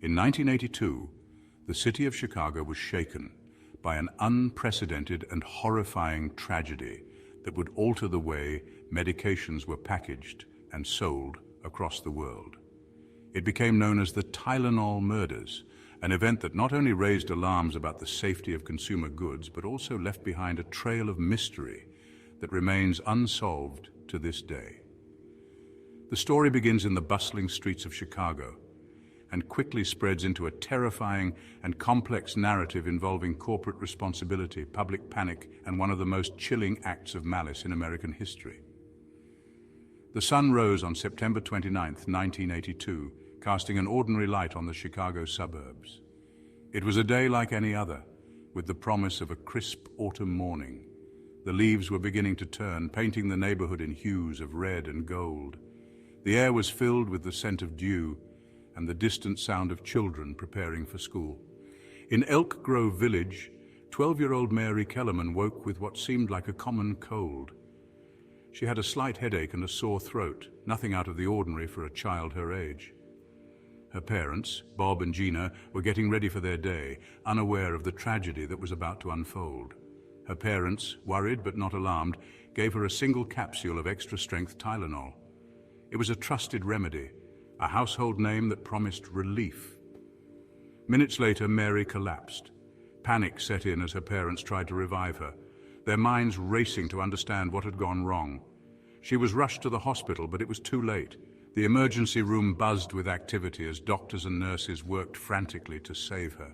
In 1982, the city of Chicago was shaken by an unprecedented and horrifying tragedy that would alter the way medications were packaged and sold across the world. It became known as the Tylenol Murders, an event that not only raised alarms about the safety of consumer goods, but also left behind a trail of mystery that remains unsolved to this day. The story begins in the bustling streets of Chicago and quickly spreads into a terrifying and complex narrative involving corporate responsibility, public panic, and one of the most chilling acts of malice in American history. The sun rose on September 29, 1982, casting an ordinary light on the Chicago suburbs. It was a day like any other, with the promise of a crisp autumn morning. The leaves were beginning to turn, painting the neighborhood in hues of red and gold. The air was filled with the scent of dew and the distant sound of children preparing for school. In Elk Grove Village, 12-year-old Mary Kellerman woke with what seemed like a common cold. She had a slight headache and a sore throat, nothing out of the ordinary for a child her age. Her parents, Bob and Gina, were getting ready for their day, unaware of the tragedy that was about to unfold. Her parents, worried but not alarmed, gave her a single capsule of extra-strength Tylenol. It was a trusted remedy, a household name that promised relief. Minutes later, Mary collapsed. Panic set in as her parents tried to revive her, their minds racing to understand what had gone wrong. She was rushed to the hospital, but it was too late. The emergency room buzzed with activity as doctors and nurses worked frantically to save her.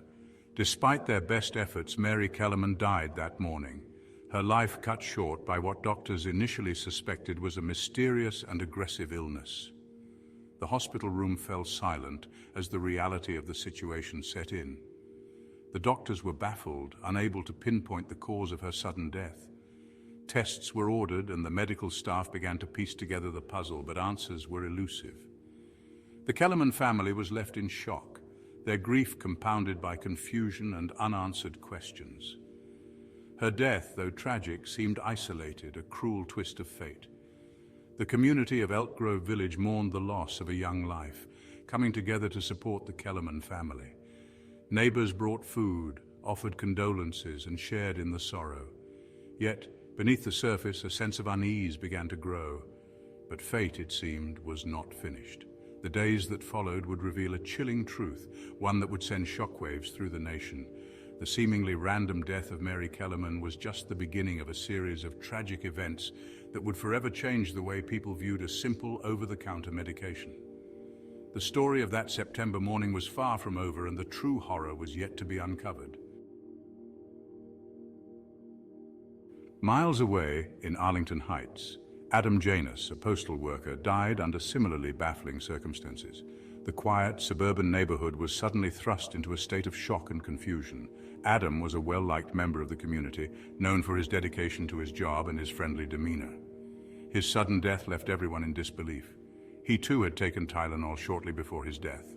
Despite their best efforts, Mary Kellerman died that morning, her life cut short by what doctors initially suspected was a mysterious and aggressive illness. The hospital room fell silent as the reality of the situation set in. The doctors were baffled, unable to pinpoint the cause of her sudden death. Tests were ordered and the medical staff began to piece together the puzzle, but answers were elusive. The Kellerman family was left in shock, their grief compounded by confusion and unanswered questions. Her death, though tragic, seemed isolated, a cruel twist of fate. The community of Elk Grove Village mourned the loss of a young life, coming together to support the Kellerman family. Neighbors brought food, offered condolences, and shared in the sorrow. Yet, beneath the surface, a sense of unease began to grow. But fate, it seemed, was not finished. The days that followed would reveal a chilling truth, one that would send shockwaves through the nation. The seemingly random death of Mary Kellerman was just the beginning of a series of tragic events that would forever change the way people viewed a simple, over-the-counter medication. The story of that September morning was far from over, and the true horror was yet to be uncovered. Miles away in Arlington Heights, Adam Janus, a postal worker, died under similarly baffling circumstances. The quiet, suburban neighborhood was suddenly thrust into a state of shock and confusion. Adam was a well-liked member of the community, known for his dedication to his job and his friendly demeanor. His sudden death left everyone in disbelief. He too had taken Tylenol shortly before his death,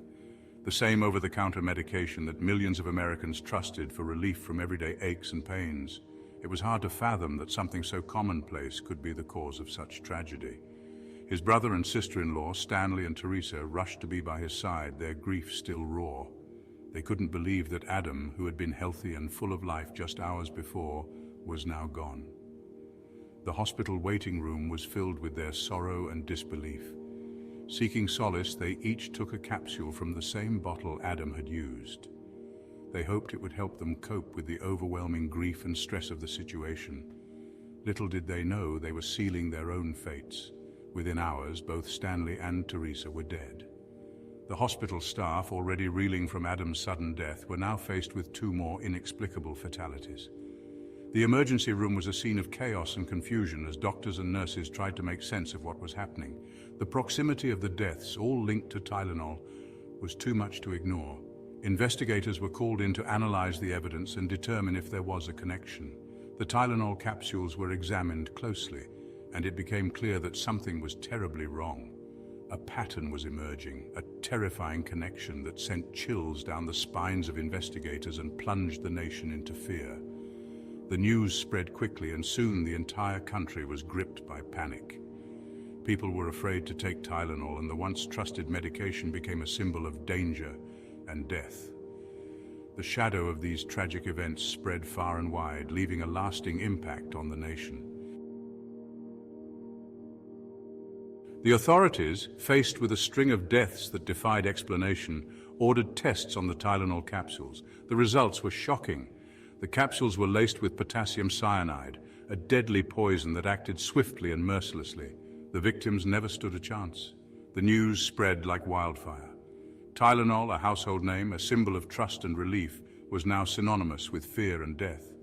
the same over-the-counter medication that millions of Americans trusted for relief from everyday aches and pains. It was hard to fathom that something so commonplace could be the cause of such tragedy. His brother and sister-in-law, Stanley and Teresa, rushed to be by his side, their grief still raw. They couldn't believe that Adam, who had been healthy and full of life just hours before, was now gone. The hospital waiting room was filled with their sorrow and disbelief. Seeking solace, they each took a capsule from the same bottle Adam had used. They hoped it would help them cope with the overwhelming grief and stress of the situation. Little did they know they were sealing their own fates. Within hours, both Stanley and Teresa were dead. The hospital staff, already reeling from Adam's sudden death, were now faced with two more inexplicable fatalities. The emergency room was a scene of chaos and confusion as doctors and nurses tried to make sense of what was happening. The proximity of the deaths, all linked to Tylenol, was too much to ignore. Investigators were called in to analyze the evidence and determine if there was a connection. The Tylenol capsules were examined closely, and it became clear that something was terribly wrong. A pattern was emerging, a terrifying connection that sent chills down the spines of investigators and plunged the nation into fear. The news spread quickly, and soon the entire country was gripped by panic. People were afraid to take Tylenol, and the once trusted medication became a symbol of danger, and death. The shadow of these tragic events spread far and wide, leaving a lasting impact on the nation. The authorities, faced with a string of deaths that defied explanation, ordered tests on the Tylenol capsules. The results were shocking. The capsules were laced with potassium cyanide, a deadly poison that acted swiftly and mercilessly. The victims never stood a chance. The news spread like wildfire. Tylenol, a household name, a symbol of trust and relief, was now synonymous with fear and death.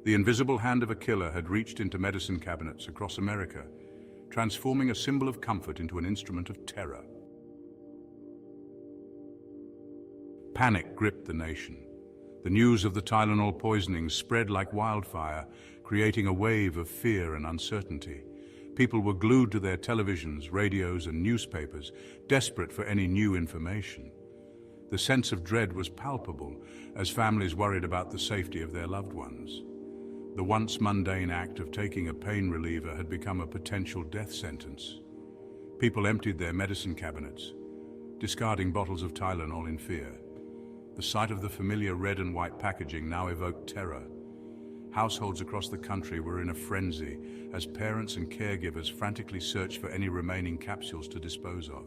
The invisible hand of a killer had reached into medicine cabinets across America, transforming a symbol of comfort into an instrument of terror. Panic gripped the nation. The news of the Tylenol poisoning spread like wildfire, creating a wave of fear and uncertainty. People were glued to their televisions, radios, and newspapers, desperate for any new information. The sense of dread was palpable as families worried about the safety of their loved ones. The once mundane act of taking a pain reliever had become a potential death sentence. People emptied their medicine cabinets, discarding bottles of Tylenol in fear. The sight of the familiar red and white packaging now evoked terror. Households across the country were in a frenzy as parents and caregivers frantically searched for any remaining capsules to dispose of.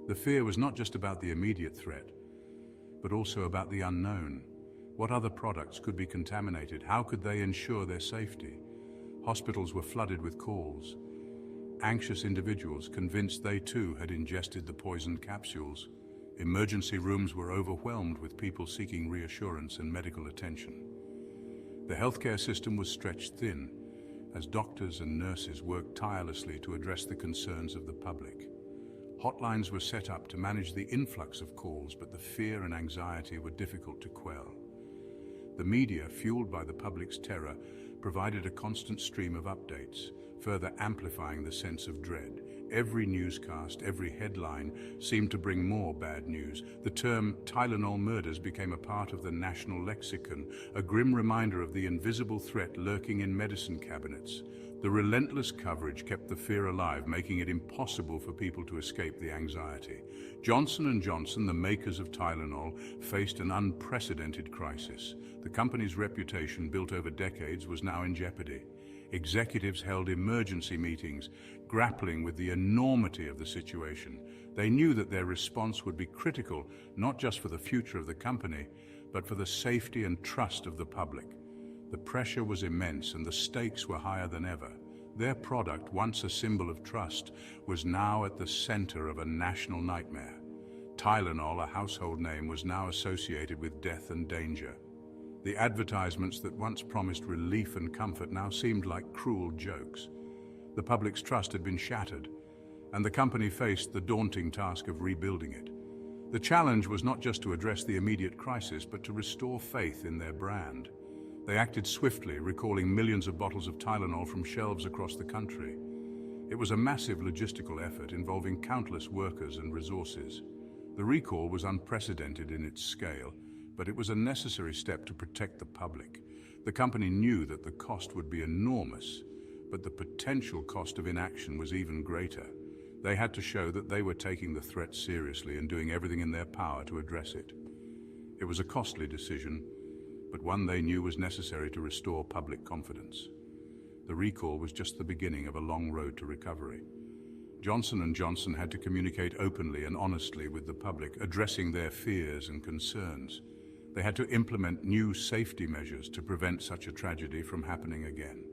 The fear was not just about the immediate threat, but also about the unknown. What other products could be contaminated? How could they ensure their safety? Hospitals were flooded with calls. Anxious individuals convinced they too had ingested the poisoned capsules. Emergency rooms were overwhelmed with people seeking reassurance and medical attention. The healthcare system was stretched thin as doctors and nurses worked tirelessly to address the concerns of the public. Hotlines were set up to manage the influx of calls, but the fear and anxiety were difficult to quell. The media, fueled by the public's terror, provided a constant stream of updates, further amplifying the sense of dread. Every newscast, every headline seemed to bring more bad news. The term Tylenol Murders became a part of the national lexicon, a grim reminder of the invisible threat lurking in medicine cabinets. The relentless coverage kept the fear alive, making it impossible for people to escape the anxiety. Johnson & Johnson, the makers of Tylenol, faced an unprecedented crisis. The company's reputation, built over decades, was now in jeopardy. Executives held emergency meetings, grappling with the enormity of the situation. They knew that their response would be critical, not just for the future of the company, but for the safety and trust of the public. The pressure was immense and the stakes were higher than ever. Their product, once a symbol of trust, was now at the center of a national nightmare. Tylenol, a household name, was now associated with death and danger. The advertisements that once promised relief and comfort now seemed like cruel jokes. The public's trust had been shattered, and the company faced the daunting task of rebuilding it. The challenge was not just to address the immediate crisis, but to restore faith in their brand. They acted swiftly, recalling millions of bottles of Tylenol from shelves across the country. It was a massive logistical effort involving countless workers and resources. The recall was unprecedented in its scale, but it was a necessary step to protect the public. The company knew that the cost would be enormous, but the potential cost of inaction was even greater. They had to show that they were taking the threat seriously and doing everything in their power to address it. It was a costly decision, but one they knew was necessary to restore public confidence. The recall was just the beginning of a long road to recovery. Johnson & Johnson had to communicate openly and honestly with the public, addressing their fears and concerns. They had to implement new safety measures to prevent such a tragedy from happening again.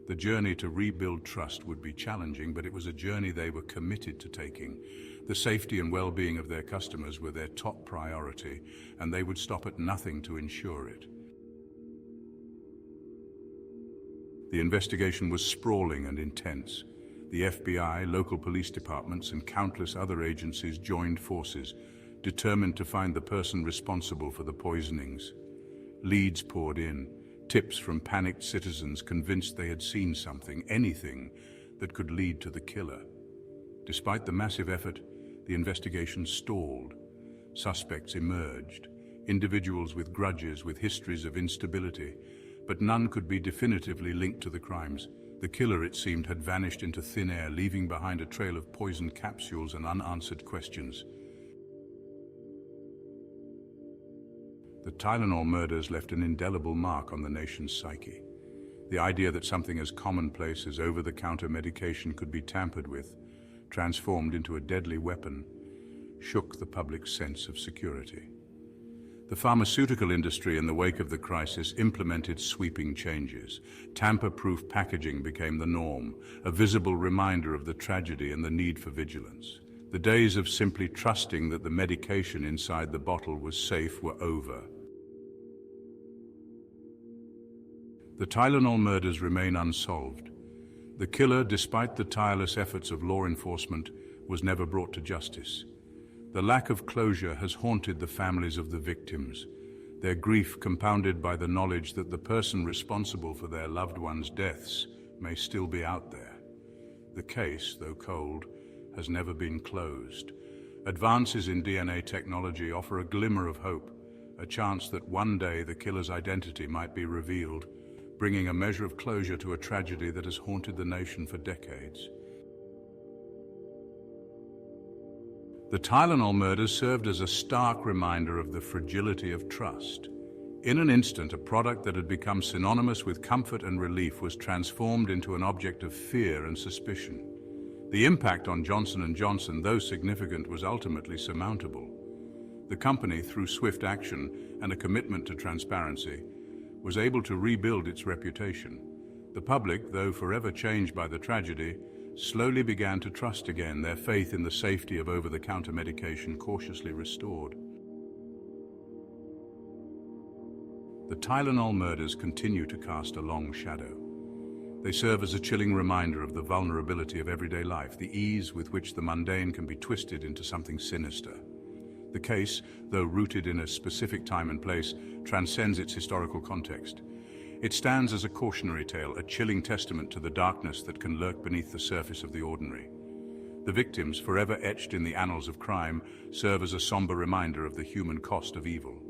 The journey to rebuild trust would be challenging, but it was a journey they were committed to taking. The safety and well-being of their customers were their top priority, and they would stop at nothing to ensure it. The investigation was sprawling and intense. The FBI, local police departments, and countless other agencies joined forces, determined to find the person responsible for the poisonings. Leads poured in, tips from panicked citizens convinced they had seen something, anything, that could lead to the killer. Despite the massive effort, the investigation stalled. Suspects emerged, individuals with grudges, with histories of instability, but none could be definitively linked to the crimes. The killer, it seemed, had vanished into thin air, leaving behind a trail of poisoned capsules and unanswered questions. The Tylenol murders left an indelible mark on the nation's psyche. The idea that something as commonplace as over-the-counter medication could be tampered with, transformed into a deadly weapon, shook the public's sense of security. The pharmaceutical industry in the wake of the crisis implemented sweeping changes. Tamper-proof packaging became the norm, a visible reminder of the tragedy and the need for vigilance. The days of simply trusting that the medication inside the bottle was safe were over. The Tylenol murders remain unsolved. The killer, despite the tireless efforts of law enforcement, was never brought to justice. The lack of closure has haunted the families of the victims, their grief compounded by the knowledge that the person responsible for their loved ones' deaths may still be out there. The case, though cold, has never been closed. Advances in DNA technology offer a glimmer of hope, a chance that one day the killer's identity might be revealed, bringing a measure of closure to a tragedy that has haunted the nation for decades. The Tylenol murders served as a stark reminder of the fragility of trust. In an instant, a product that had become synonymous with comfort and relief was transformed into an object of fear and suspicion. The impact on Johnson & Johnson, though significant, was ultimately surmountable. The company, through swift action and a commitment to transparency, was able to rebuild its reputation. The public, though forever changed by the tragedy, slowly began to trust again, their faith in the safety of over-the-counter medication cautiously restored. The Tylenol murders continue to cast a long shadow. They serve as a chilling reminder of the vulnerability of everyday life, the ease with which the mundane can be twisted into something sinister. The case, though rooted in a specific time and place, transcends its historical context. It stands as a cautionary tale, a chilling testament to the darkness that can lurk beneath the surface of the ordinary. The victims, forever etched in the annals of crime, serve as a somber reminder of the human cost of evil.